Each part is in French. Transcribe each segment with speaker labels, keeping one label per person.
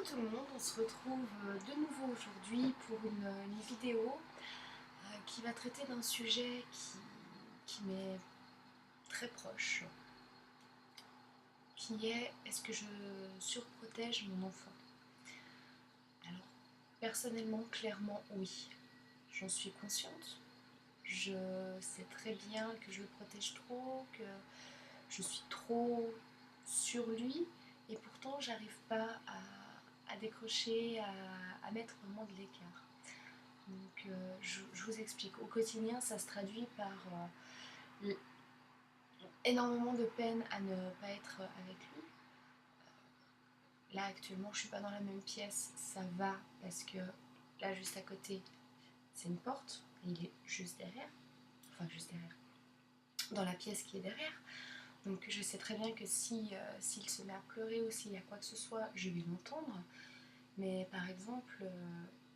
Speaker 1: Coucou tout le monde, on se retrouve de nouveau aujourd'hui pour une vidéo qui va traiter d'un sujet qui m'est très proche, qui est: est-ce que je surprotège mon enfant? Alors, personnellement, clairement, oui. J'en suis consciente. Je sais très bien que je le protège trop, que je suis trop sur lui, et pourtant j'arrive pas à décrocher, à mettre vraiment de l'écart. Donc je vous explique. Au quotidien, ça se traduit par énormément de peine à ne pas être avec lui. Là actuellement, je suis pas dans la même pièce, ça va parce que là juste à côté, c'est une porte et il est juste derrière, enfin juste derrière, dans la pièce qui est derrière. Donc je sais très bien que s'il se met à pleurer ou s'il y a quoi que ce soit, je vais l'entendre. Mais par exemple,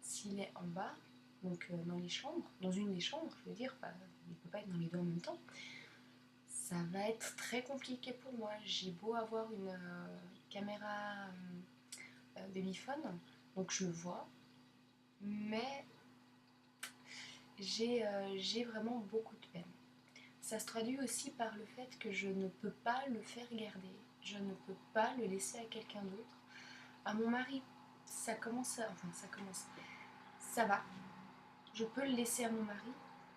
Speaker 1: s'il est en bas, donc dans les chambres, dans une des chambres, je veux dire, il ne peut pas être dans les deux en même temps, ça va être très compliqué pour moi. J'ai beau avoir une caméra babyphone, donc je le vois, mais j'ai vraiment beaucoup de peine. Ça se traduit aussi par le fait que je ne peux pas le faire garder, je ne peux pas le laisser à quelqu'un d'autre. À mon mari, ça commence, ça va. Je peux le laisser à mon mari,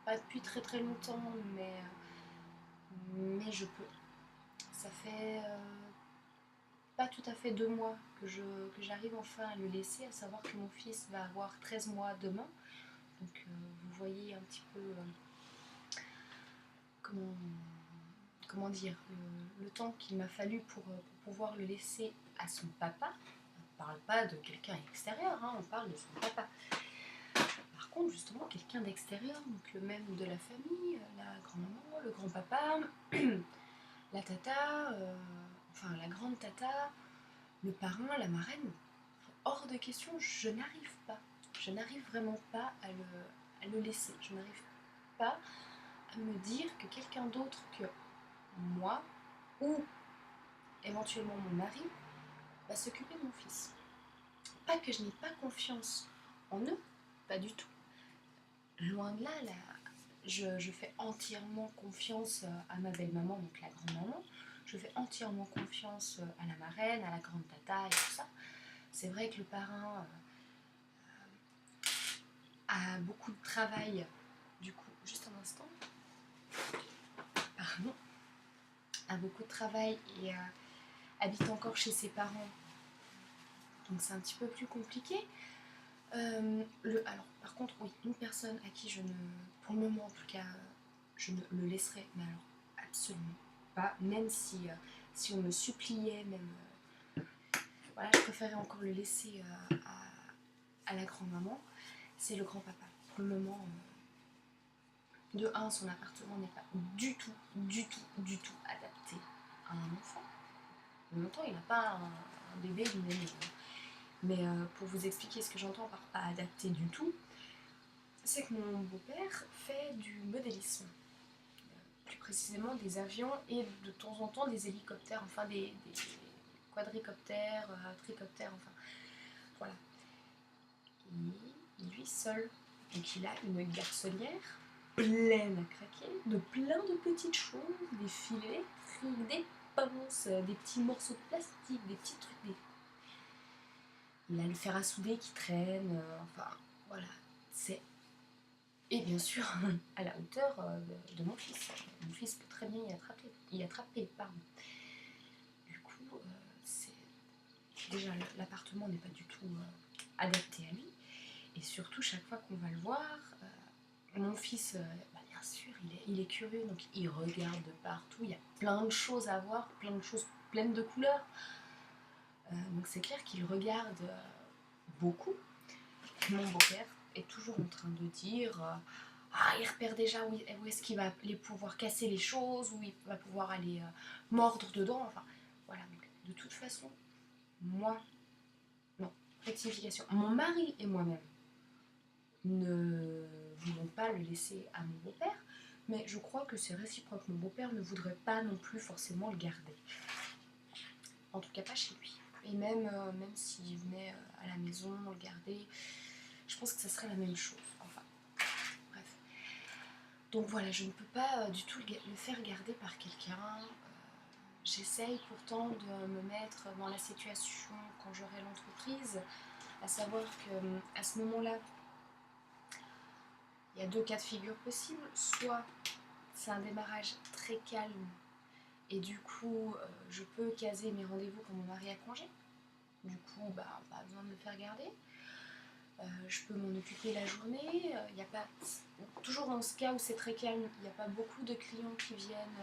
Speaker 1: pas depuis très très longtemps, mais je peux. Ça fait pas tout à fait 2 mois que j'arrive enfin à le laisser, à savoir que mon fils va avoir 13 mois demain. Donc vous voyez un petit peu comment dire, le temps qu'il m'a fallu pour pouvoir le laisser à son papa. On ne parle pas de quelqu'un extérieur, hein, on parle de son papa. Par contre, justement, quelqu'un d'extérieur, donc même de la famille, la grand-maman, le grand-papa, la tata, enfin la grande tata, le parrain, la marraine, hors de question, je n'arrive pas. Je n'arrive vraiment pas à le laisser. Je n'arrive pas à me dire que quelqu'un d'autre que moi, ou éventuellement mon mari, va s'occuper de mon fils. Pas que je n'ai pas confiance en eux, pas du tout. Loin de là, je fais entièrement confiance à ma belle-maman, donc la grand-maman. Je fais entièrement confiance à la marraine, à la grande tata et tout ça. C'est vrai que le parrain a beaucoup de travail, du coup, juste un instant, pardon, a beaucoup de travail et habite encore chez ses parents. Donc c'est un petit peu plus compliqué. Alors, par contre, oui, une personne à qui je ne, pour le moment en tout cas, je ne le laisserai, mais alors absolument pas, même si on me suppliait, même, voilà, je préférais encore le laisser à la grand-maman, c'est le grand-papa. Pour le moment, de un, son appartement n'est pas du tout adapté à un enfant. En même temps, il n'a pas un bébé lui-même. Mais pour vous expliquer ce que j'entends par pas adapté du tout, c'est que mon beau-père fait du modélisme, plus précisément des avions et de temps en temps des hélicoptères, enfin des quadricoptères, tricoptères, enfin voilà. Et lui seul, donc il a une garçonnière pleine à craquer de plein de petites choses, des fils électriques, des pinces, des petits morceaux de plastique, des petits trucs, il a le fer à souder qui traîne, enfin voilà, c'est... Et bien sûr, à la hauteur de mon fils. Mon fils peut très bien y attraper, pardon. Du coup, déjà l'appartement n'est pas du tout adapté à lui. Et surtout, chaque fois qu'on va le voir, mon fils, bien sûr, il est curieux, donc il regarde de partout. Il y a plein de choses à voir, plein de choses pleines de couleurs. Donc c'est clair qu'il regarde beaucoup. Mon beau-père est toujours en train de dire il repère déjà où est-ce qu'il va aller pouvoir casser les choses, où il va pouvoir aller mordre dedans, enfin voilà. Donc, de toute façon, moi, non, rectification, mon mari et moi-même ne voulons pas le laisser à mon beau-père, mais je crois que c'est réciproque. Mon beau-père ne voudrait pas non plus forcément le garder, en tout cas pas chez lui. Et même s'il venait à la maison le garder, je pense que ça serait la même chose. Enfin, bref. Donc voilà, je ne peux pas du tout le faire garder par quelqu'un. J'essaye pourtant de me mettre dans la situation quand j'aurai l'entreprise, à savoir qu'à ce moment-là, il y a 2 cas de figure possibles. Soit c'est un démarrage très calme et du coup je peux caser mes rendez-vous quand mon mari a congé. Du coup, pas besoin de me faire garder. Je peux m'en occuper la journée. Y a pas... Toujours dans ce cas où c'est très calme, il n'y a pas beaucoup de clients qui viennent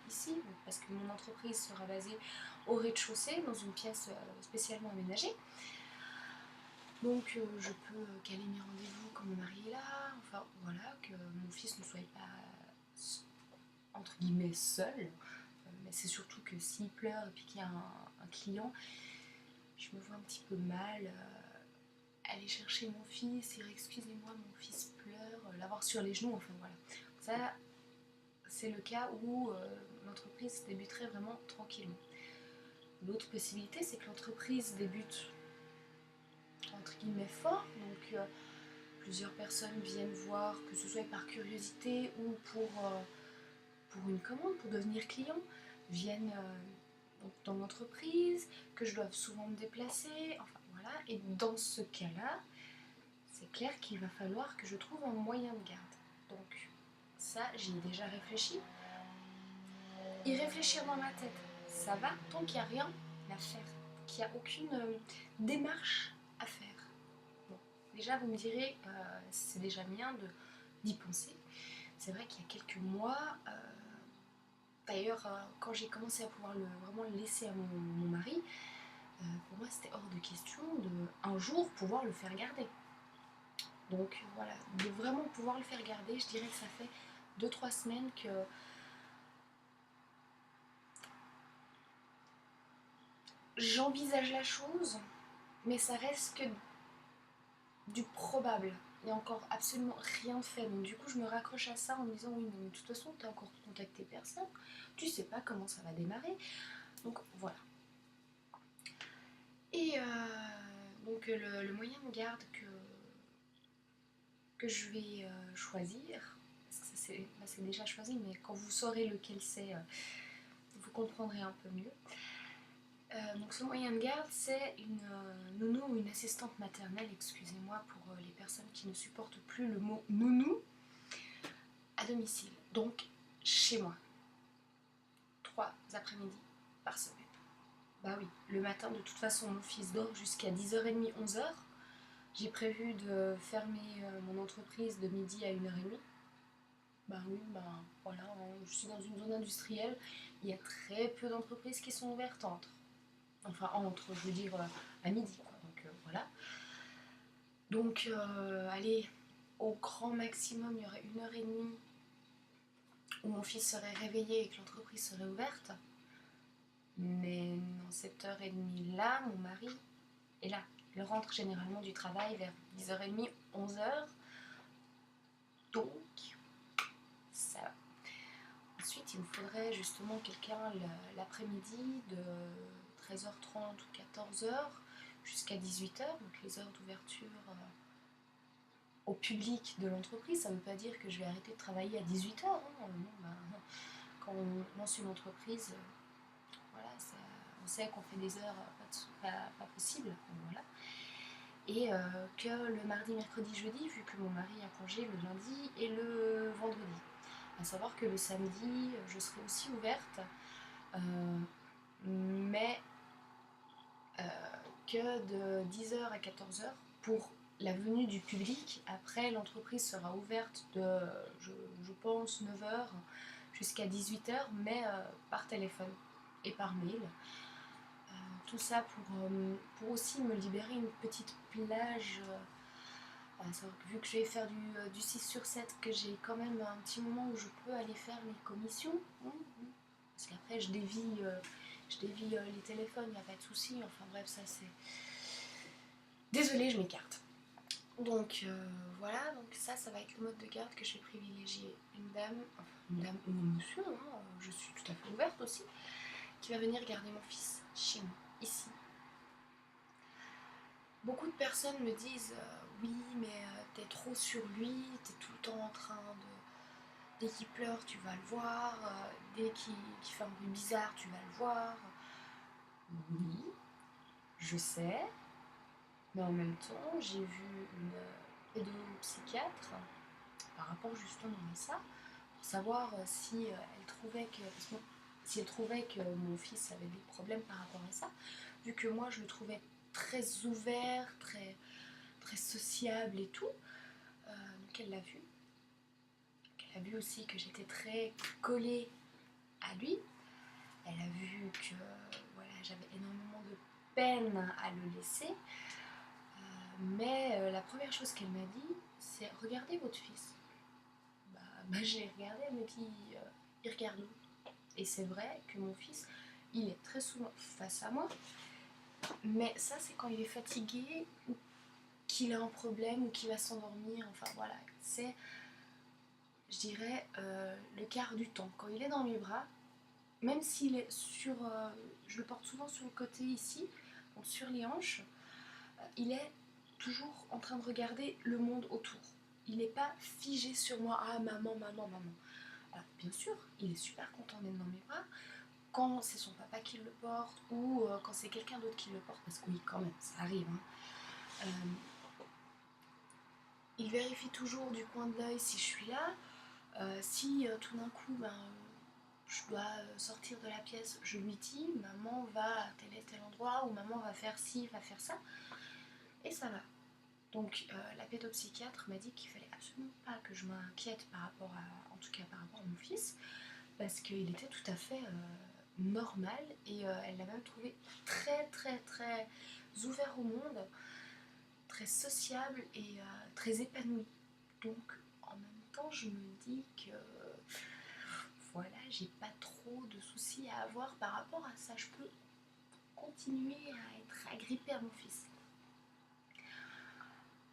Speaker 1: ici, parce que mon entreprise sera basée au rez-de-chaussée, dans une pièce spécialement aménagée. Donc je peux caler mes rendez-vous quand mon mari est là, enfin voilà, que mon fils ne soit pas entre guillemets seul. Mais c'est surtout que s'il pleure et puis qu'il y a un client, je me vois un petit peu mal aller chercher mon fils, dire excusez-moi mon fils pleure, l'avoir sur les genoux, enfin voilà. Ça c'est le cas où l'entreprise débuterait vraiment tranquillement. L'autre possibilité c'est que l'entreprise débute entre guillemets fort, donc plusieurs personnes viennent voir, que ce soit par curiosité ou pour une commande, pour devenir client, viennent donc dans l'entreprise, que je dois souvent me déplacer, enfin voilà. Et dans ce cas-là, c'est clair qu'il va falloir que je trouve un moyen de garde. Donc ça, j'y ai déjà réfléchi. Y réfléchir dans ma tête, ça va tant qu'il n'y a rien à faire, qu'il n'y a aucune démarche à faire. Bon, déjà, vous me direz, c'est déjà bien d'y penser. C'est vrai qu'il y a quelques mois, d'ailleurs, quand j'ai commencé à pouvoir vraiment le laisser à mon mari, pour moi, c'était hors de question de un jour pouvoir le faire garder. Donc voilà, de vraiment pouvoir le faire garder, je dirais que ça fait 2-3 semaines que j'envisage la chose, mais ça reste que du probable. Il n'y a encore absolument rien de fait. Donc du coup, je me raccroche à ça en me disant oui, mais de toute façon, tu n'as encore contacté personne, tu sais pas comment ça va démarrer. Donc voilà. Et donc le moyen de garde que je vais choisir, parce que ça c'est déjà choisi, mais quand vous saurez lequel c'est, vous comprendrez un peu mieux. Donc ce moyen de garde, c'est une nounou ou une assistante maternelle, excusez-moi pour les personnes qui ne supportent plus le mot nounou, à domicile. Donc chez moi, 3 après-midi par semaine. Bah oui, le matin de toute façon mon fils dort jusqu'à 10h30, 11h. J'ai prévu de fermer mon entreprise de midi à 1h30. Bah oui, voilà, je suis dans une zone industrielle, il y a très peu d'entreprises qui sont ouvertes entre, je veux dire à midi, quoi. Donc voilà. Donc allez, au grand maximum, il y aurait 1h30 où mon fils serait réveillé et que l'entreprise serait ouverte. Mais dans cette 1h30 là, mon mari est là. Il rentre généralement du travail vers 10h30, 11h. Donc, ça va. Ensuite, il me faudrait justement quelqu'un l'après-midi de 13h30 ou 14h jusqu'à 18h, donc les heures d'ouverture au public de l'entreprise. Ça ne veut pas dire que je vais arrêter de travailler à 18h. Hein. Non. Quand on lance une entreprise, voilà, on sait qu'on fait des heures pas possibles. Voilà. Et que le mardi, mercredi, jeudi, vu que mon mari a congé le lundi et le vendredi. À savoir que le samedi, je serai aussi ouverte, mais que de 10h à 14h pour la venue du public. Après, l'entreprise sera ouverte de, je pense, 9h jusqu'à 18h, mais par téléphone et par mail. Tout ça pour aussi me libérer une petite plage. Vu que je vais faire du 6/7, que j'ai quand même un petit moment où je peux aller faire mes commissions. Parce qu'après, je dévie les téléphones, il n'y a pas de souci. Enfin bref, ça c'est... Désolée, je m'écarte. Donc voilà, donc ça va être le mode de garde que je vais privilégier. Une dame ou un monsieur, je suis tout à fait ouverte aussi, qui va venir garder mon fils chez nous, ici. Beaucoup de personnes me disent oui, mais t'es trop sur lui, t'es tout le temps en train de. Dès qu'il pleure, tu vas le voir, dès qu'il fait un bruit bizarre, tu vas le voir. Oui, je sais, mais en même temps, j'ai vu une pédopsychiatre par rapport justement à ça, pour savoir si elle trouvait que. Si elle trouvait que mon fils avait des problèmes par rapport à ça, vu que moi je le trouvais très ouvert, très sociable et tout, donc elle l'a vu. Elle a vu aussi que j'étais très collée à lui. Elle a vu que voilà, j'avais énormément de peine à le laisser. Mais la première chose qu'elle m'a dit, c'est regardez votre fils. Je l'ai regardé, elle m'a dit il regarde où? Et c'est vrai que mon fils, il est très souvent face à moi. Mais ça, c'est quand il est fatigué ou qu'il a un problème ou qu'il va s'endormir. Enfin voilà, c'est, je dirais, le quart du temps. Quand il est dans mes bras, même s'il est sur. Je le porte souvent sur le côté ici, donc sur les hanches, il est toujours en train de regarder le monde autour. Il n'est pas figé sur moi. Ah, maman, maman, maman. Alors, bien sûr, il est super content d'être dans mes bras. Quand c'est son papa qui le porte ou quand c'est quelqu'un d'autre qui le porte, parce que oui, quand même, ça arrive. Hein. Il vérifie toujours du coin de l'œil si je suis là. Si tout d'un coup, je dois sortir de la pièce, je lui dis maman va à tel et tel endroit ou maman va faire ci, va faire ça, et ça va. Donc la pédopsychiatre m'a dit qu'il fallait absolument pas que je m'inquiète par rapport à, en tout cas par rapport à mon fils, parce qu'il était tout à fait normal et elle l'a même trouvé très très très ouvert au monde, très sociable et très épanoui. Donc en même temps je me dis que voilà, j'ai pas trop de soucis à avoir par rapport à ça. Je peux continuer à être agrippée à mon fils.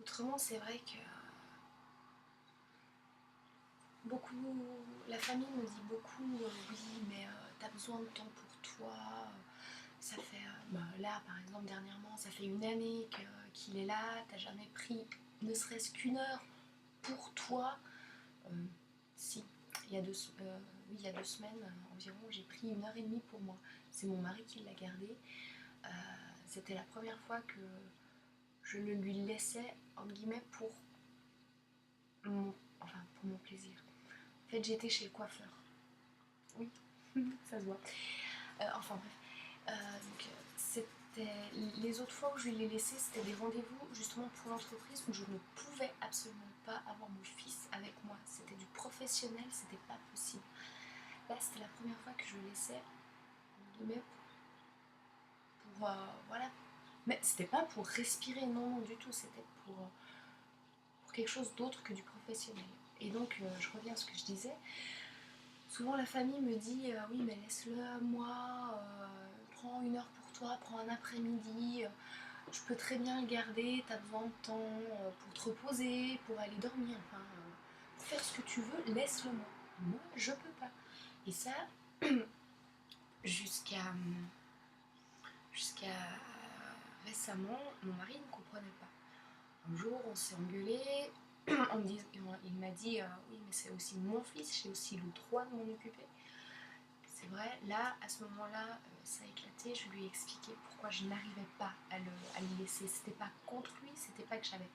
Speaker 1: Autrement, c'est vrai que beaucoup, la famille me dit beaucoup oui, mais t'as besoin de temps pour toi. Ça fait, là par exemple, dernièrement, ça fait une année qu'il est là, t'as jamais pris ne serait-ce qu'une heure pour toi. Si, oui, il y a 2 semaines environ, j'ai pris 1 heure et demie pour moi. C'est mon mari qui l'a gardé. C'était la première fois que je le lui laissais, entre guillemets, pour mon plaisir. En fait, j'étais chez le coiffeur. Oui, ça se voit. Enfin bref. C'était les autres fois où je lui l'ai laissé, c'était des rendez-vous justement pour l'entreprise où je ne pouvais absolument pas avoir mon fils avec moi. C'était du professionnel, c'était pas possible. Là, c'était la première fois que je le laissais, entre guillemets, pour voilà. Mais c'était pas pour respirer, non, non du tout. C'était pour quelque chose d'autre que du professionnel. Et donc, je reviens à ce que je disais. Souvent, la famille me dit oui, mais laisse-le à moi, prends 1 heure pour toi, prends un après-midi, je peux très bien le garder, t'as besoin de temps pour te reposer, pour aller dormir, enfin, pour faire ce que tu veux, laisse-le moi. Moi, je peux pas. Et ça, jusqu'à récemment, mon mari ne comprenait pas. Un jour, on s'est engueulé. Il m'a dit oui, mais c'est aussi mon fils, j'ai aussi le droit de m'en occuper. C'est vrai, là, à ce moment-là, ça a éclaté. Je lui ai expliqué pourquoi je n'arrivais pas à le laisser. C'était pas contre lui, c'était pas que j'avais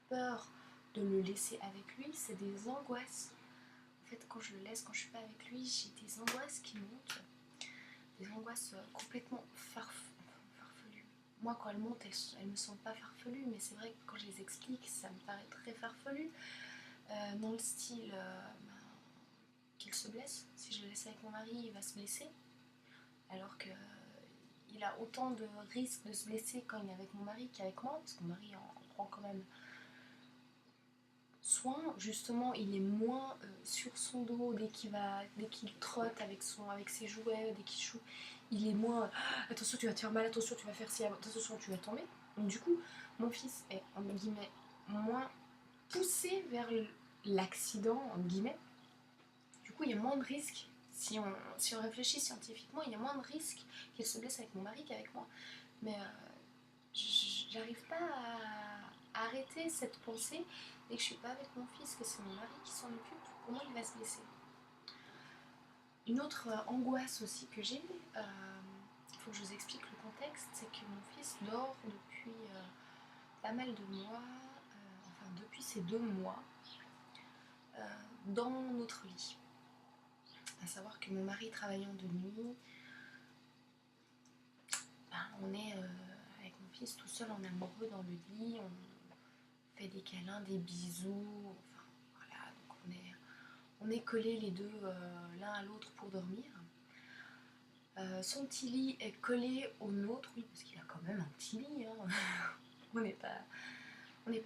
Speaker 1: peur de le laisser avec lui, c'est des angoisses. En fait, quand je le laisse, quand je suis pas avec lui, j'ai des angoisses qui montent, des angoisses complètement farfelues. Moi, quand elles montent, elles me semblent pas farfelues, mais c'est vrai que quand je les explique, ça me paraît très farfelu. Dans le style qu'il se blesse. Si je le laisse avec mon mari, il va se blesser. Alors que il a autant de risques de se blesser quand il est avec mon mari qu'avec moi, parce que mon mari en prend quand même soin. Justement, il est moins sur son dos dès qu'il trotte avec ses jouets, dès qu'il joue. Il est moins attention, tu vas te faire mal, attention, tu vas faire ci, attention, tu vas tomber. Donc du coup, mon fils est entre guillemets moins poussé vers l'accident entre guillemets. Du coup, il y a moins de risques. Si on réfléchit scientifiquement, il y a moins de risques qu'il se blesse avec mon mari qu'avec moi. Mais j'arrive pas à arrêter cette pensée dès que je suis pas avec mon fils, que c'est mon mari qui s'en occupe, pour moi il va se blesser. Une autre angoisse aussi que j'ai, il faut que je vous explique le contexte, c'est que mon fils dort depuis pas mal de mois, enfin depuis ces 2 mois, dans notre lit. À savoir que mon mari travaillant de nuit, on est avec mon fils tout seul en amoureux dans le lit, on fait des câlins, des bisous, enfin voilà, donc on est collés les deux l'un à l'autre pour dormir. Son petit lit est collé au nôtre, oui, parce qu'il a quand même un petit lit, hein. on n'est pas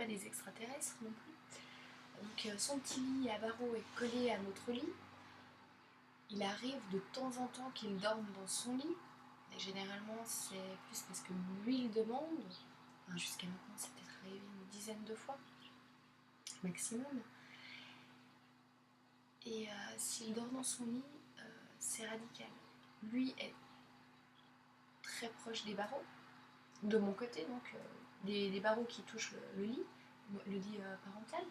Speaker 1: des extraterrestres non plus. Donc son petit lit à barreaux est collé à notre lit. Il arrive de temps en temps qu'il dorme dans son lit. Et généralement, c'est plus parce que lui le demande. Enfin, jusqu'à maintenant, c'est peut-être arrivé une dizaine de fois, maximum. Et s'il dort dans son lit, c'est radical. Lui est très proche des barreaux, de mon côté, donc des barreaux qui touchent le lit parental.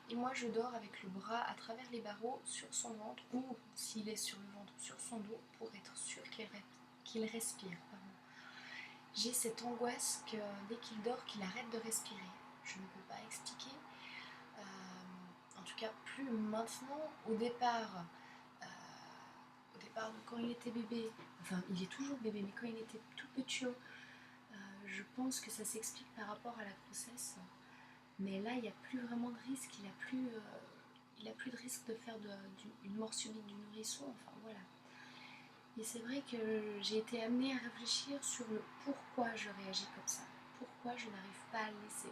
Speaker 1: Et moi, je dors avec le bras à travers les barreaux sur son ventre, ou s'il est sur le ventre, sur son dos, pour être sûr qu'il respire. Pardon. J'ai cette angoisse que dès qu'il dort, qu'il arrête de respirer. Je ne peux pas expliquer. En tout cas, plus maintenant. Au départ de quand il était bébé, enfin il est toujours bébé, mais quand il était tout petit, je pense que ça s'explique par rapport à la grossesse. Mais là, il n'y a plus vraiment de risque. Il a plus de risque de faire une mort subite du nourrisson. Enfin voilà. Et c'est vrai que j'ai été amenée à réfléchir sur le pourquoi je réagis comme ça, pourquoi je n'arrive pas à le laisser,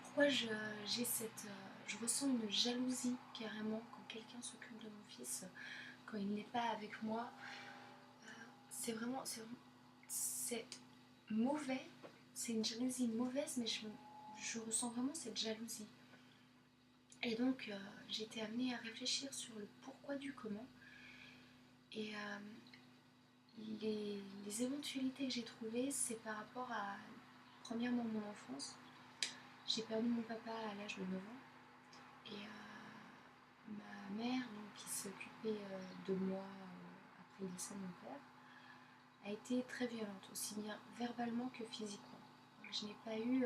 Speaker 1: pourquoi je ressens une jalousie carrément quand quelqu'un s'occupe de mon fils, quand il n'est pas avec moi. C'est mauvais, c'est une jalousie mauvaise, mais je ressens vraiment cette jalousie. Et donc j'ai été amenée à réfléchir sur le pourquoi du comment. Et les éventualités que j'ai trouvées, c'est par rapport à, premièrement, mon enfance. J'ai perdu mon papa à l'âge de 9 ans. Et ma mère, donc, qui s'occupait de moi après le décès de mon père, a été très violente, aussi bien verbalement que physiquement. Donc, je n'ai pas eu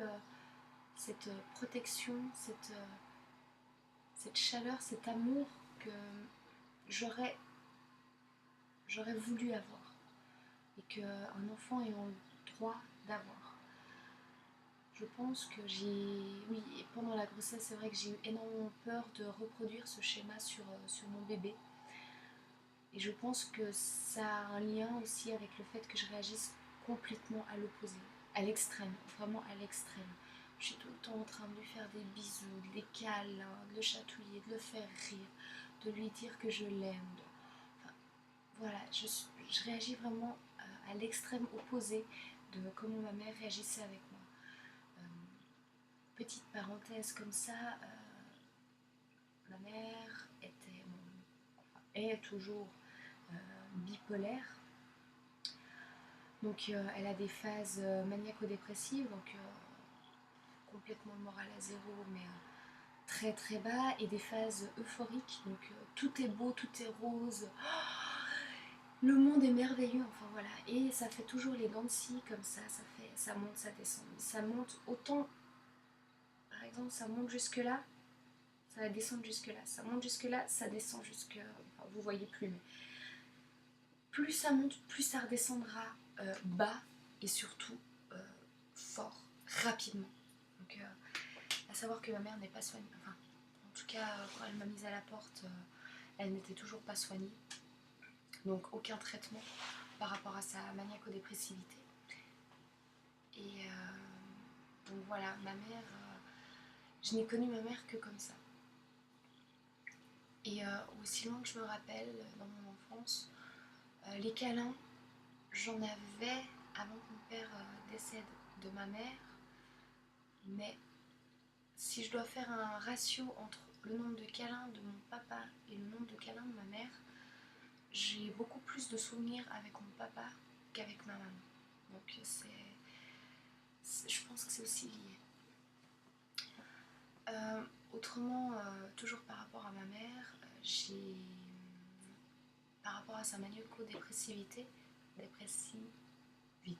Speaker 1: cette protection, cette chaleur, cet amour que j'aurais voulu avoir. Et qu'un enfant ait le droit d'avoir. Je pense que oui, pendant la grossesse, c'est vrai que j'ai eu énormément peur de reproduire ce schéma sur mon bébé. Et je pense que ça a un lien aussi avec le fait que je réagisse complètement à l'opposé, à l'extrême, vraiment à l'extrême. Je suis tout le temps en train de lui faire des bisous, des câlins, de le chatouiller, de le faire rire, de lui dire que je l'aime. Enfin, voilà, je réagis vraiment à l'extrême opposé de comment ma mère réagissait avec moi. Petite parenthèse comme ça, ma mère est toujours bipolaire. Donc elle a des phases maniaco-dépressives, donc complètement le moral à zéro, mais très très bas, et des phases euphoriques, donc tout est beau, tout est rose. Le monde est merveilleux, enfin voilà. Et ça fait toujours les dents de scie comme ça monte, ça descend. Ça monte autant, par exemple, ça monte jusque là, ça va descendre jusque là. Ça monte jusque là, ça descend jusque... Enfin, vous voyez plus, mais... Plus ça monte, plus ça redescendra bas et surtout fort, rapidement. Donc, à savoir que ma mère n'est pas soignée. Enfin, en tout cas, quand elle m'a mise à la porte, elle n'était toujours pas soignée. Donc aucun traitement par rapport à sa maniaco-dépressivité. Et donc voilà, ma mère, je n'ai connu ma mère que comme ça. Et aussi loin que je me rappelle, dans mon enfance, les câlins, j'en avais avant que mon père décède de ma mère, mais si je dois faire un ratio entre le nombre de câlins de mon papa et le nombre de câlins de ma mère, j'ai beaucoup plus de souvenirs avec mon papa qu'avec ma maman. Donc par rapport à sa maniaco-dépressivité, oui,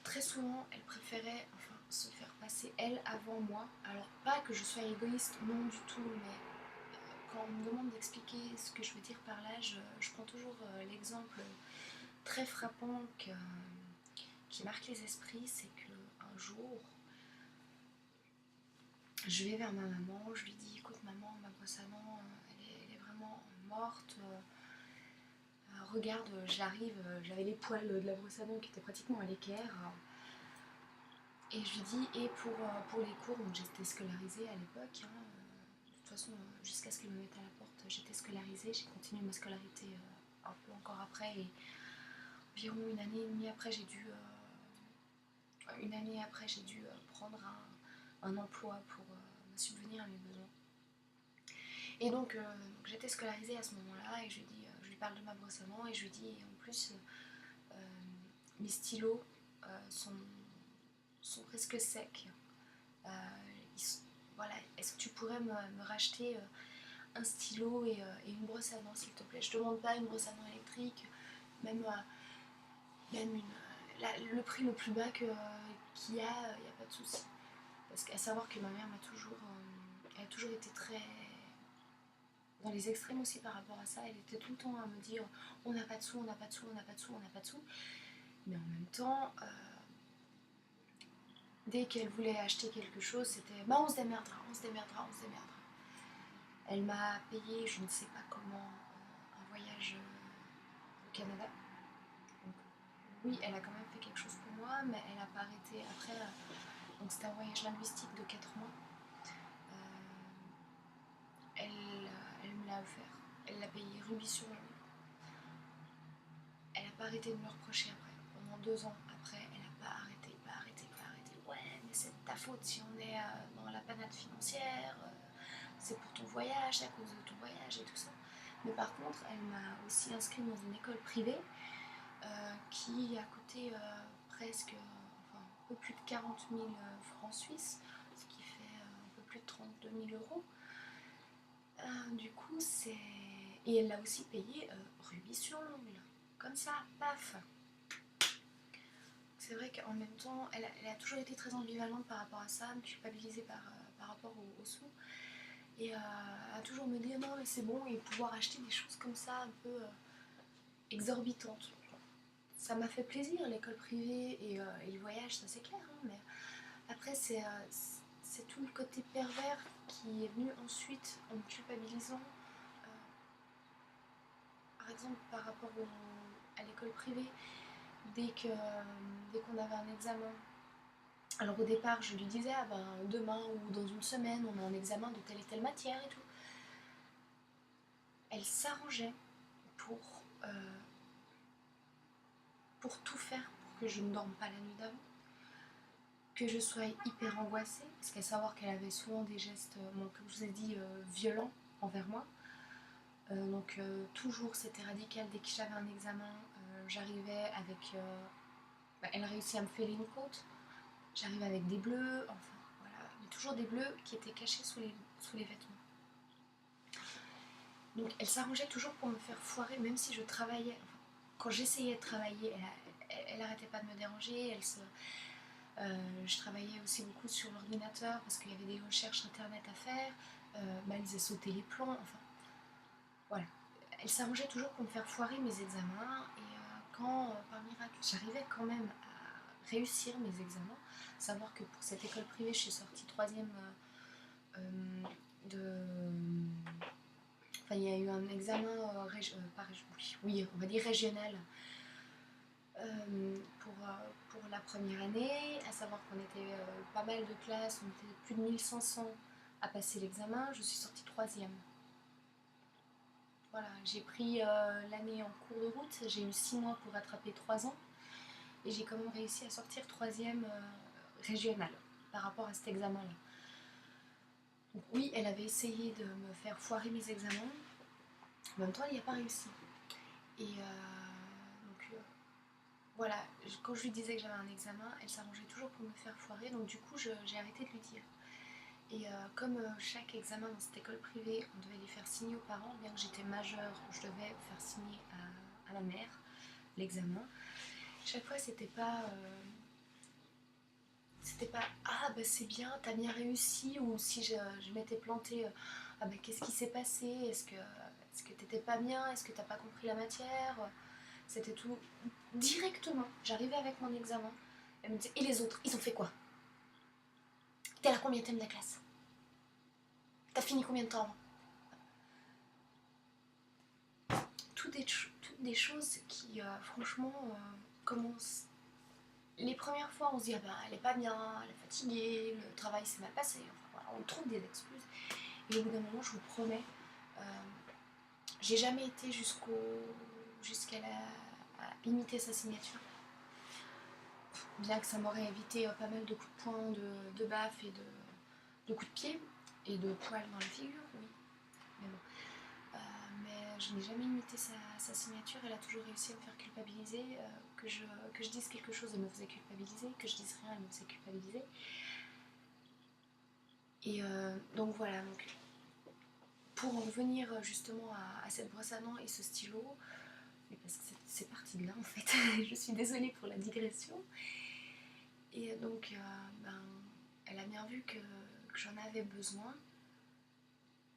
Speaker 1: très souvent elle préférait se faire passer elle avant moi. Alors pas que je sois égoïste, non du tout, mais quand on me demande d'expliquer ce que je veux dire par là, je prends toujours l'exemple très frappant qui marque les esprits, c'est qu'un jour, je vais vers ma maman, je lui dis écoute maman, ma brosse à dents, elle est vraiment morte. Regarde, j'arrive, j'avais les poils de la brosse à dents qui étaient pratiquement à l'équerre. Et je lui dis, et pour les cours, donc j'étais scolarisée à l'époque, hein, de toute façon, jusqu'à ce qu'ils me mettent à la porte, j'étais scolarisée, j'ai continué ma scolarité un peu encore après, et environ une année et demie après, j'ai dû prendre un emploi pour me subvenir à mes besoins. Et donc j'étais scolarisée à ce moment-là, et je lui parle de ma brosse à dents, et je lui dis, en plus, mes stylos sont presque secs. Voilà, est-ce que tu pourrais me racheter un stylo et une brosse à dents, s'il te plaît? Je demande pas une brosse à dents électrique, même le prix le plus bas qu'il y a, il n'y a pas de souci. Parce qu'à savoir que ma mère elle a toujours été très dans les extrêmes aussi par rapport à ça. Elle était tout le temps à me dire on n'a pas de sous, on n'a pas de sous, on n'a pas de sous, on n'a pas de sous. Mais en même temps, dès qu'elle voulait acheter quelque chose, c'était bah on se démerdera, on se démerdera, on se démerdera. Elle m'a payé, je ne sais pas comment, un voyage au Canada. Donc, oui, elle a quand même fait quelque chose pour moi, mais elle n'a pas arrêté après. Donc c'était un voyage linguistique de 4 mois. Elle me l'a offert. Elle l'a payé rubis sur l'ongle. Elle n'a pas arrêté de me le reprocher après. Pendant 2 ans après, elle n'a pas arrêté. Ouais, mais c'est de ta faute si on est dans la panade financière. C'est pour ton voyage, c'est à cause de ton voyage et tout ça. Mais par contre, elle m'a aussi inscrite dans une école privée qui a coûté presque un peu plus de 40 000 francs suisses, ce qui fait un peu plus de 32 000 euros. Du coup, c'est... Et elle l'a aussi payé rubis sur l'ongle. Comme ça, paf. C'est vrai qu'en même temps, elle a toujours été très ambivalente par rapport à ça, me culpabiliser par rapport aux sous. Et a toujours me dire non mais c'est bon, et pouvoir acheter des choses comme ça un peu exorbitantes. Ça m'a fait plaisir l'école privée et le voyage, ça c'est clair, hein, mais après c'est tout le côté pervers qui est venu ensuite en me culpabilisant. Par exemple par rapport à l'école privée, dès qu'on avait un examen. Alors au départ, je lui disais, ah ben, demain ou dans une semaine, on a un examen de telle et telle matière et tout. Elle s'arrangeait pour tout faire pour que je ne dorme pas la nuit d'avant, que je sois hyper angoissée, parce qu'à savoir qu'elle avait souvent des gestes, comme je vous ai dit, violents envers moi. Donc toujours c'était radical. Dès que j'avais un examen, j'arrivais avec... elle réussit à me fêler une côte. J'arrivais avec des bleus, enfin voilà, mais toujours des bleus qui étaient cachés sous les vêtements. Donc elle s'arrangeait toujours pour me faire foirer, même si je travaillais. Enfin, quand j'essayais de travailler, elle arrêtait pas de me déranger. Je travaillais aussi beaucoup sur l'ordinateur parce qu'il y avait des recherches internet à faire. Elle faisait sauter les plans, enfin voilà. Elle s'arrangeait toujours pour me faire foirer mes examens. Et quand, par miracle, j'arrivais quand même à réussir mes examens, savoir que pour cette école privée, je suis sortie 3e Enfin, il y a eu un examen on va dire régional pour la première année, à savoir qu'on était pas mal de classes, on était plus de 1500 à passer l'examen. Je suis sortie 3e. Voilà, j'ai pris l'année en cours de route, j'ai eu 6 mois pour rattraper 3 ans, et j'ai quand même réussi à sortir 3e régional par rapport à cet examen-là. Donc oui, elle avait essayé de me faire foirer mes examens, en même temps elle n'y a pas réussi. Et voilà, quand je lui disais que j'avais un examen, elle s'arrangeait toujours pour me faire foirer, donc du coup j'ai arrêté de lui dire. Et comme chaque examen dans cette école privée, on devait les faire signer aux parents, bien que j'étais majeure, je devais faire signer à ma mère l'examen. Chaque fois, c'était pas ah bah c'est bien, t'as bien réussi, ou si je m'étais plantée, ah bah qu'est-ce qui s'est passé, est-ce que t'étais pas bien, est-ce que t'as pas compris la matière. C'était tout directement. J'arrivais avec mon examen, elle me disait et les autres, ils ont fait quoi? T'es là combien de la classe? T'as fini combien de temps avant? Toutes des choses qui franchement commencent. Les premières fois on se dit ah ben elle est pas bien, elle est fatiguée, le travail s'est mal passé, enfin voilà, on trouve des excuses. Et au bout d'un moment, je vous promets, euh, j'ai jamais été jusqu'à à imiter sa signature. Bien que ça m'aurait évité pas mal de coups de poing, de baffes et de coups de pied et de poils dans la figure, oui. Mais bon. Mais je n'ai jamais imité sa signature. Elle a toujours réussi à me faire culpabiliser. Que je dise quelque chose, elle me faisait culpabiliser. Que je dise rien, elle me faisait culpabiliser. Et donc voilà. Donc, pour en revenir justement à cette brosse à dents et ce stylo, parce que c'est parti de là en fait, je suis désolée pour la digression. Et donc, elle a bien vu que j'en avais besoin.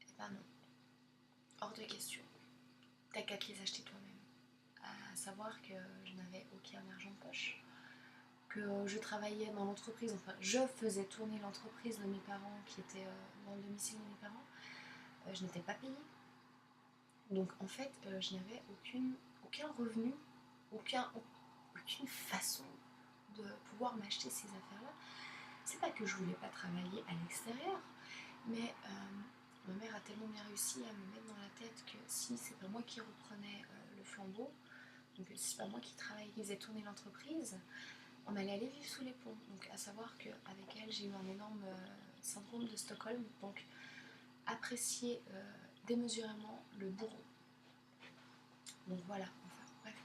Speaker 1: Et ben non, hors de question. T'as qu'à te les acheter toi-même. À savoir que je n'avais aucun argent de poche, que je travaillais dans l'entreprise, enfin je faisais tourner l'entreprise de mes parents qui était dans le domicile de mes parents. Je n'étais pas payée. Donc en fait, je n'avais aucun revenu, aucune façon de pouvoir m'acheter ces affaires-là. C'est pas que je voulais pas travailler à l'extérieur, mais ma mère a tellement bien réussi à me mettre dans la tête que si c'est pas moi qui reprenais le flambeau, donc si c'est pas moi qui travaillais, qui faisais tourner l'entreprise, on allait aller vivre sous les ponts. Donc à savoir qu'avec elle, j'ai eu un énorme syndrome de Stockholm, donc apprécier démesurément le bourreau. Donc voilà, enfin bref.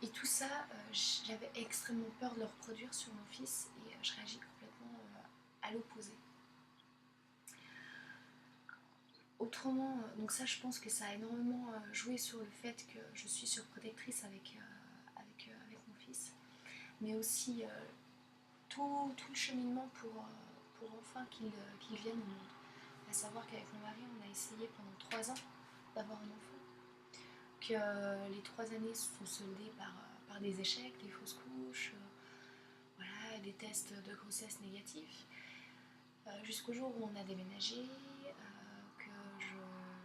Speaker 1: Et tout ça, j'avais extrêmement peur de le reproduire sur mon fils et je réagis complètement à l'opposé. Autrement, donc ça je pense que ça a énormément joué sur le fait que je suis surprotectrice avec mon fils, mais aussi tout le cheminement pour enfin qu'il vienne au monde. À savoir qu'avec mon mari, on a essayé pendant 3 ans d'avoir un enfant, que les 3 années se sont soldées par des échecs, des fausses couches, voilà, des tests de grossesse négatifs, jusqu'au jour où on a déménagé, que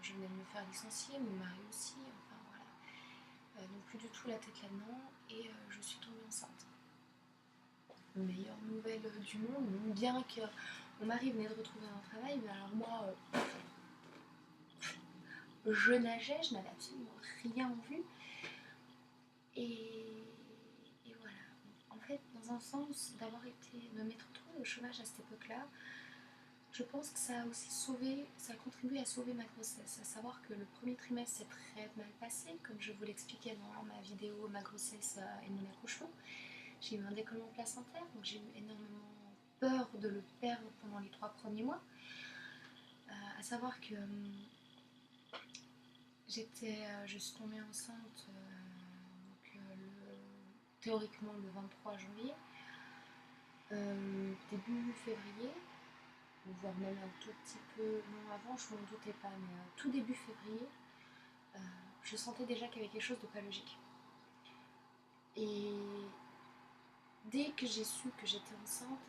Speaker 1: je venais de me faire licencier, mon mari aussi, enfin voilà. Donc plus du tout la tête là-dedans, et je suis tombée enceinte. Meilleure nouvelle du monde, bien que mon mari venait de retrouver un travail, mais alors moi, je nageais, je n'avais absolument rien en vue. Et voilà. En fait, dans un sens, de m'être retrouvée au chômage à cette époque-là, je pense que ça a aussi ça a contribué à sauver ma grossesse. À savoir que le premier trimestre s'est très mal passé, comme je vous l'expliquais dans ma vidéo Ma grossesse et mon accouchement. J'ai eu un décollement placentaire, donc j'ai eu énormément peur de le perdre pendant les 3 premiers mois. À savoir que je suis tombée enceinte théoriquement le 23 janvier, début février, voire même un tout petit peu, non avant, je m'en doutais pas, mais tout début février, je sentais déjà qu'il y avait quelque chose de pas logique. Et dès que j'ai su que j'étais enceinte,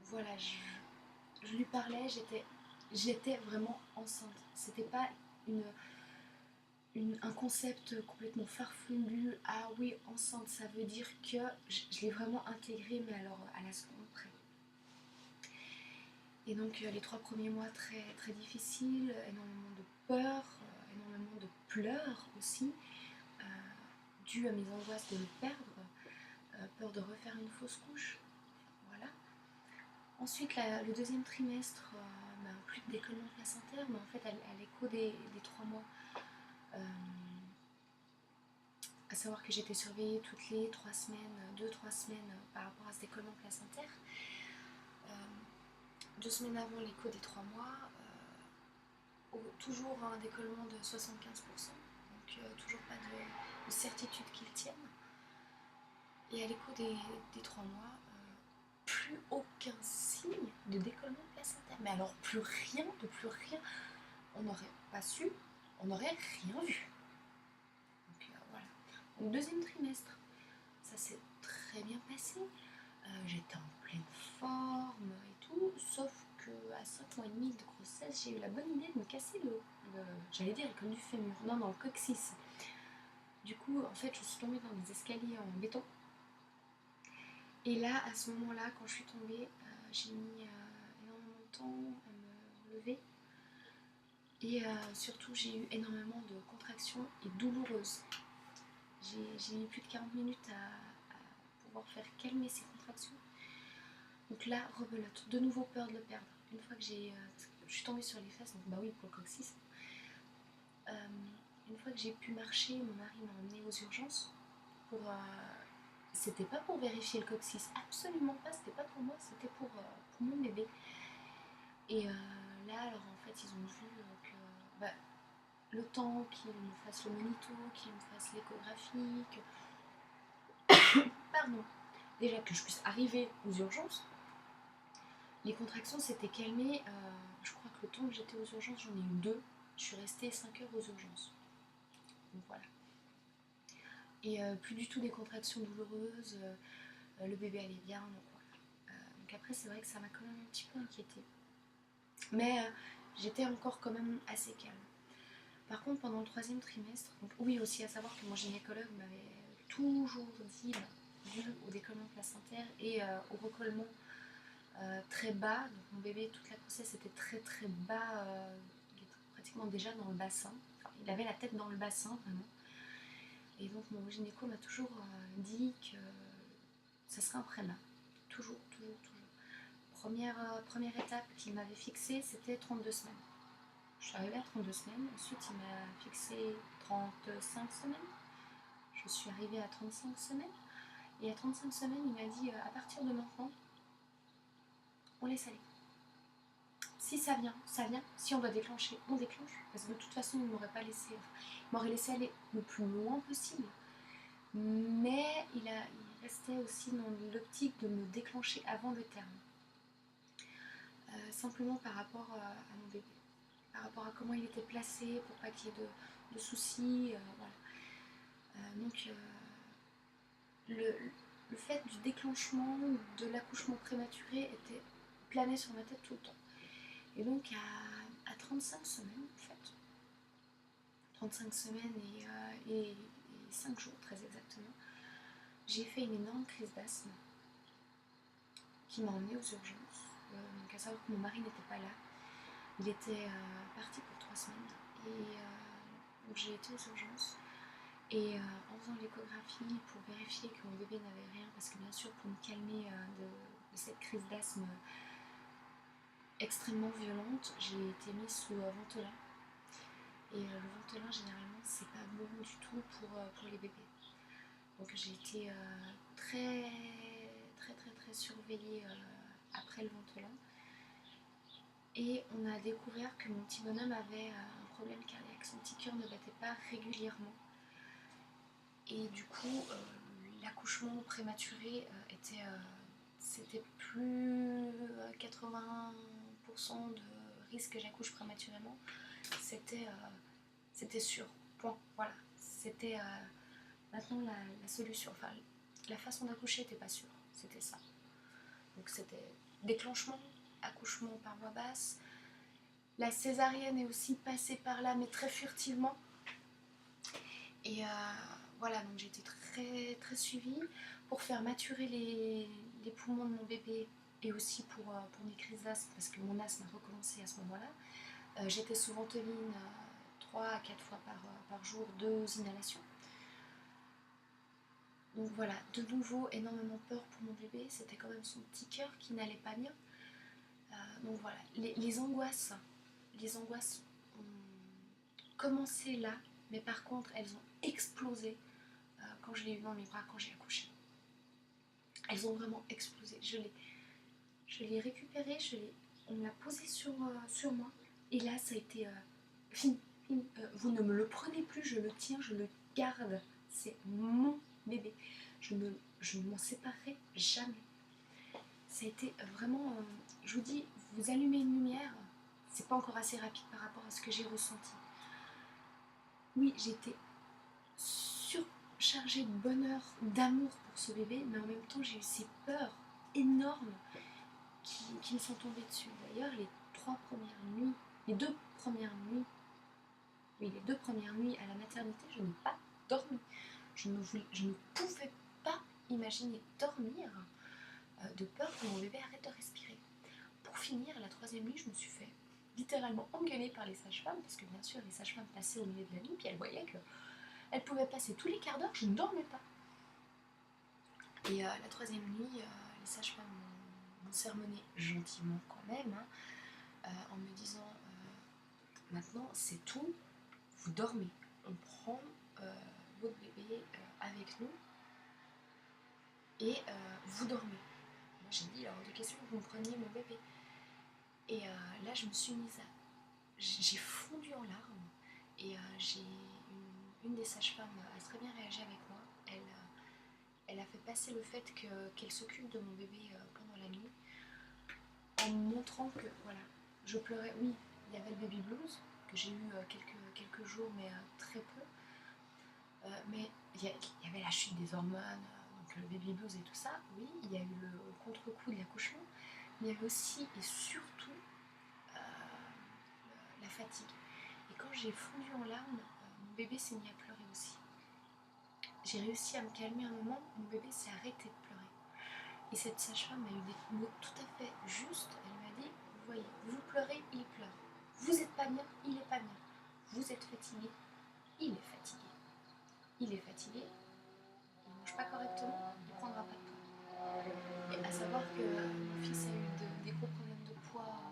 Speaker 1: voilà, je lui parlais, j'étais vraiment enceinte. C'était pas un concept complètement farfelu. Ah oui, enceinte, ça veut dire que je l'ai vraiment intégré, mais alors à la seconde près. Et donc les 3 premiers mois très, très difficiles, énormément de peur, énormément de pleurs aussi, dû à mes angoisses de le perdre, peur de refaire une fausse couche. Voilà. Ensuite, le deuxième trimestre, plus de décollement placentaire, mais en fait, à l'écho des 3 mois, à savoir que j'étais surveillée toutes les 3 semaines, 2-3 semaines par rapport à ce décollement placentaire. 2 semaines avant l'écho des 3 mois, toujours un décollement de 75%, donc toujours pas de certitude qu'il tienne. Et à l'écho des 3 mois, plus aucun signe de décollement placentaire. Mais alors plus rien, on n'aurait pas su, on n'aurait rien vu. Donc voilà. Donc deuxième trimestre, ça s'est très bien passé. J'étais en pleine forme et tout, sauf qu'à 5 mois et demi de grossesse, j'ai eu la bonne idée de me casser j'allais dire le col du fémur, non, le coccyx. Du coup, en fait, je suis tombée dans des escaliers en béton. Et là, à ce moment-là, quand je suis tombée, j'ai mis énormément de temps à me relever. Et surtout, j'ai eu énormément de contractions et douloureuses. J'ai mis plus de 40 minutes à pouvoir faire calmer ces contractions. Donc là, rebelote. De nouveau, peur de le perdre. Une fois que je suis tombée sur les fesses, donc bah oui, pour le coccyx. Une fois que j'ai pu marcher, mon mari m'a emmenée aux urgences pour... c'était pas pour vérifier le coccyx, absolument pas, c'était pas pour moi, c'était pour mon bébé. Et là, alors en fait, ils ont vu que le temps qu'ils me fassent le monito, qu'ils me fassent l'échographie, pardon, déjà que je puisse arriver aux urgences, les contractions s'étaient calmées. Je crois que le temps que j'étais aux urgences, j'en ai eu 2. Je suis restée 5 heures aux urgences. Donc voilà. Et plus du tout des contractions douloureuses. Le bébé allait bien. Donc voilà. Donc après, c'est vrai que ça m'a quand même un petit peu inquiétée. Mais j'étais encore quand même assez calme. Par contre, pendant le 3e trimestre, donc oui, aussi à savoir que mon gynécologue m'avait toujours dit, dû au décollement placentaire et au recollement très bas, donc mon bébé, toute la grossesse était très très bas, il était pratiquement déjà dans le bassin, enfin, il avait la tête dans le bassin vraiment. Et donc mon gynéco m'a toujours dit que ça serait un prémat, toujours. Première étape qu'il m'avait fixée, c'était 32 semaines. Je suis arrivée à 32 semaines, ensuite il m'a fixé 35 semaines, je suis arrivée à 35 semaines, et à 35 semaines il m'a dit à partir de maintenant, on laisse aller. Si ça vient, ça vient. Si on doit déclencher, on déclenche. Parce que de toute façon, il m'aurait pas laissé, il m'aurait laissé aller le plus loin possible. Mais il restait aussi dans l'optique de me déclencher avant le terme. Simplement par rapport à mon bébé. Par rapport à comment il était placé, pour pas qu'il y ait de soucis. Voilà. Donc, le fait du déclenchement de l'accouchement prématuré était plané sur ma tête tout le temps. Et donc à 35 semaines, en fait, 35 semaines et 5 jours très exactement, j'ai fait une énorme crise d'asthme qui m'a emmenée aux urgences. Donc à savoir que mon mari n'était pas là, il était parti pour 3 semaines. Et donc j'ai été aux urgences. Et en faisant l'échographie pour vérifier que mon bébé n'avait rien, parce que bien sûr pour me calmer de cette crise d'asthme extrêmement violente, j'ai été mise sous Ventolin. Et le Ventolin généralement c'est pas bon du tout pour les bébés. Donc j'ai été très surveillée après le Ventolin. Et on a découvert que mon petit bonhomme avait un problème cardiaque, son petit cœur ne battait pas régulièrement. Et du coup, l'accouchement prématuré c'était plus 80% de risque que j'accouche prématurément. C'était sûr. Point. Voilà. C'était maintenant la solution. Enfin, la façon d'accoucher n'était pas sûre. C'était ça. Donc c'était déclenchement, accouchement par voie basse. La césarienne est aussi passée par là, mais très furtivement. Et voilà, donc j'ai été très suivie pour faire maturer les poumons de mon bébé et aussi pour mes crises d'asthme, parce que mon asthme a recommencé à ce moment-là. J'étais sous ventoline 3 à 4 fois par jour, 2 inhalations. Donc voilà, de nouveau, énormément peur pour mon bébé. C'était quand même son petit cœur qui n'allait pas bien. Donc voilà, les angoisses ont commencé là, mais par contre, elles ont explosé quand je l'ai eu dans mes bras, quand j'ai accouché. Elles ont vraiment explosé. Je l'ai récupéré, je l'ai on l'a posé sur moi. Et là, ça a été fini. Fini. Vous ne me le prenez plus, je le tiens, je le garde. C'est mon bébé. Je ne m'en séparerai jamais. Ça a été vraiment, je vous dis, vous allumez une lumière, c'est pas encore assez rapide par rapport à ce que j'ai ressenti. Oui, j'étais surchargée de bonheur, d'amour pour ce bébé, mais en même temps j'ai eu ces peurs énormes qui me sont tombées dessus. D'ailleurs, les 2 premières nuits à la maternité, je n'ai pas dormi. Je ne pouvais pas imaginer dormir de peur que mon bébé arrête de respirer. Pour finir, la 3e nuit, je me suis fait littéralement engueuler par les sages-femmes, parce que bien sûr, les sages-femmes passaient au milieu de la nuit, puis elles voyaient qu'elles pouvaient passer tous les quarts d'heure, je ne dormais pas. Et la 3e nuit, les sages-femmes m'ont sermonné gentiment quand même, en me disant maintenant c'est tout, vous dormez, on prend votre bébé avec nous et vous dormez. Moi j'ai dit, il est hors de question que vous me preniez mon bébé. Et là je me suis mise à... J'ai fondu en larmes et j'ai une des sages-femmes a très bien réagi avec moi. Elle a fait passer le fait qu'elle s'occupe de mon bébé pendant la nuit en me montrant que voilà, je pleurais. Oui, il y avait le baby blues que j'ai eu quelques jours mais très peu. Mais il y avait la chute des hormones, donc le baby blues et tout ça. Oui, il y a eu le contre-coup de l'accouchement, mais il y avait aussi et surtout la fatigue. Et quand j'ai fondu en larmes, mon bébé s'est mis à pleurer aussi. J'ai réussi à me calmer un moment, mon bébé s'est arrêté de pleurer. Et cette sage-femme a eu des mots tout à fait justes. Elle m'a dit, vous voyez, vous pleurez, il pleure. Vous n'êtes pas bien, il n'est pas bien. Vous êtes fatigué, il est fatigué. Il est fatigué, il ne mange pas correctement, il ne prendra pas de poids. Et à savoir que mon fils a eu des gros problèmes de poids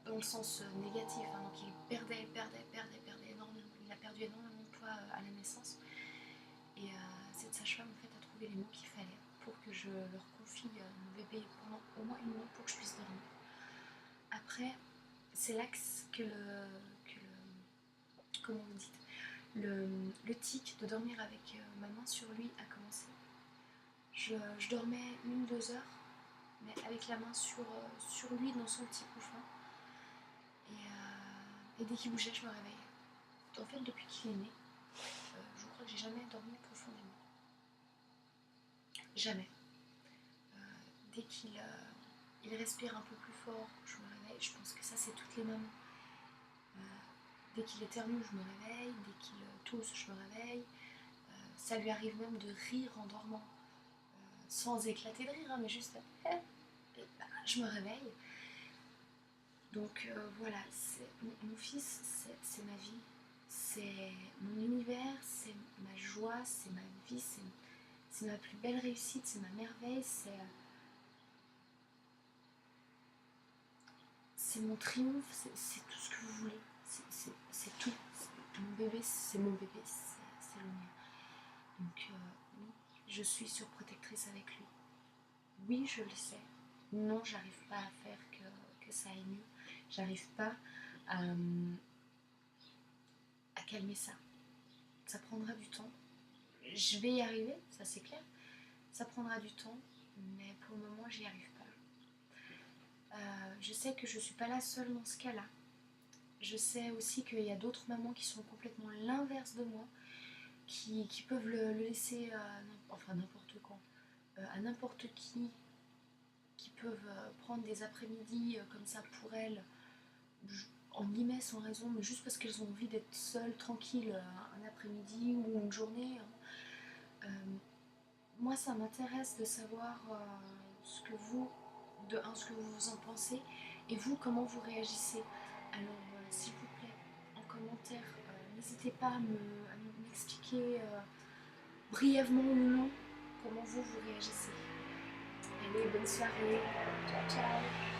Speaker 1: dans le sens négatif, donc il perdait énormément. Il a perdu énormément de poids à la naissance. Et cette sage-femme en fait a trouvé les mots qu'il fallait pour que je leur confie mon bébé pendant au moins 1 nuit pour que je puisse dormir. Après, c'est là que comment vous dites, le tic de dormir avec ma main sur lui a commencé. Je dormais 1-2 heures, mais avec la main sur lui dans son petit couffin. Et dès qu'il bougeait, je me réveillais. En fait, depuis qu'il est né, je crois que j'ai jamais dormi profondément. Jamais. Dès qu'il respire un peu plus fort, je me réveille. Je pense que ça, c'est toutes les mamans. Dès qu'il éternue, je me réveille. Dès qu'il tousse, je me réveille. Ça lui arrive même de rire en dormant. Sans éclater de rire, mais juste je me réveille. Donc voilà, mon fils, c'est ma vie. C'est mon univers, c'est ma joie, c'est ma vie, c'est ma plus belle réussite, c'est ma merveille, c'est mon triomphe, c'est tout ce que vous voulez, c'est tout. Mon bébé, c'est mon bébé, c'est le mien. Donc oui, je suis surprotectrice avec lui. Oui, je le sais. Non, j'arrive pas à faire que ça aille mieux. J'arrive pas à calmer ça. Ça prendra du temps. Je vais y arriver, ça c'est clair. Ça prendra du temps, mais pour le moment, j'y arrive pas. Je sais que je suis pas la seule dans ce cas-là. Je sais aussi qu'il y a d'autres mamans qui sont complètement l'inverse de moi, qui peuvent le laisser enfin n'importe quand, à n'importe qui peuvent prendre des après-midi comme ça pour elles, en guillemets sans raison, mais juste parce qu'elles ont envie d'être seules, tranquilles, un après-midi ou une journée. Moi, ça m'intéresse de savoir ce que vous en pensez, et vous, comment vous réagissez. Alors, s'il vous plaît, en commentaire, n'hésitez pas à m'expliquer brièvement ou non comment vous réagissez. Allez, bonne soirée, ciao ciao.